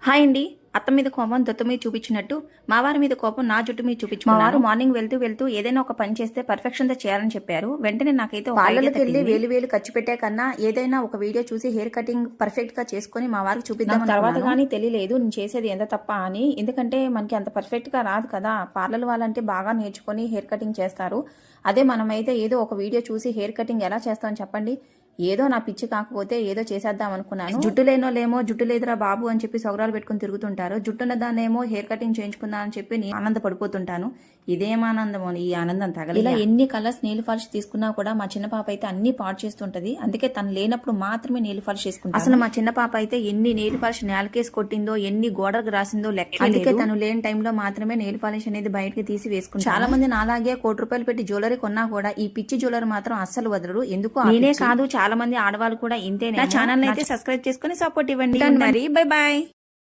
Hi అండి. అత్త మీద కోపం దొత్త మీద చూపించినట్టు మా వారి మీద కోపం నా జుట్టు మీద చూపించుకున్నాను. మా వారు మార్నింగ్ వెళ్తూ ఏదైనా ఒక పని చేస్తే పర్ఫెక్షన్ తో చేయాలని చెప్పారు. వెంటనే నాకైతే పార్లర్కి వెళ్ళి వేలు ఖర్చు పెట్టే కన్నా ఏదైనా ఒక వీడియో చూసి హెయిర్ కటింగ్ పర్ఫెక్ట్ గా చేసుకుని మా వారికి చూపిద్దాం. తర్వాత కానీ తెలియలేదు నేను చేసేది ఎంత తప్ప అని. ఎందుకంటే మనకి అంత పర్ఫెక్ట్ గా రాదు కదా. పార్లర్ వాళ్ళంటే బాగా నేర్చుకుని హెయిర్ కటింగ్ చేస్తారు. అదే మనమైతే ఏదో ఒక వీడియో చూసి హెయిర్ కటింగ్ ఎలా చేస్తామని చెప్పండి. ఏదో నా పిచ్చి కాకపోతే ఏదో చేసేద్దాం అనుకున్నాను. జుట్టు లేనోలేమో జుట్టు లేదురా బాబు అని చెప్పి సొగరాలు పెట్టుకుని తిరుగుతుంటారు. జుట్టున్న దాన్నేమో హెయిర్ కటింగ్ చేయించుకుందా అని చెప్పి నేను ఆనందపడిపోతుంటాను. ఇదేం ఆనందమో ఈ ఆనందం తగల. ఇలా ఎన్ని కలర్స్ నెయిల్ పాలిష్ తీసుకున్నా కూడా మా చిన్న పాప అయితే అన్ని పాడు చేస్తుంటది. అందుకే తను లేనప్పుడు మాత్రమే నెయిల్ పాలిష్ చేసుకుంటాను. అసలు మా చిన్న పాప అయితే ఎన్ని నెయిల్ పాలిష్ నేలకేసి కొట్టిందో ఎన్ని గోడకు రాసిందో లెక్క. అందుకే తను లేని టైంలో మాత్రమే నెయిల్ పాలిష్ అనేది బయటకి తీసి వేసుకుంటాను. చాలా మంది నాలాగే ₹1,00,000 పెట్టి జ్యువెలరీ కొన్నా కూడా ఈ పిచ్చి జ్యువెలరీ మాత్రం అస్సలు వదలరు. ఎందుకు నేనే కాదు చాలా మంది ఆడవాళ్ళు కూడా ఇంతే. నా ఛానల్ అయితే సబ్స్క్రైబ్ చేసుకుని సపోర్ట్ ఇవ్వండి. మరి బై బాయ్.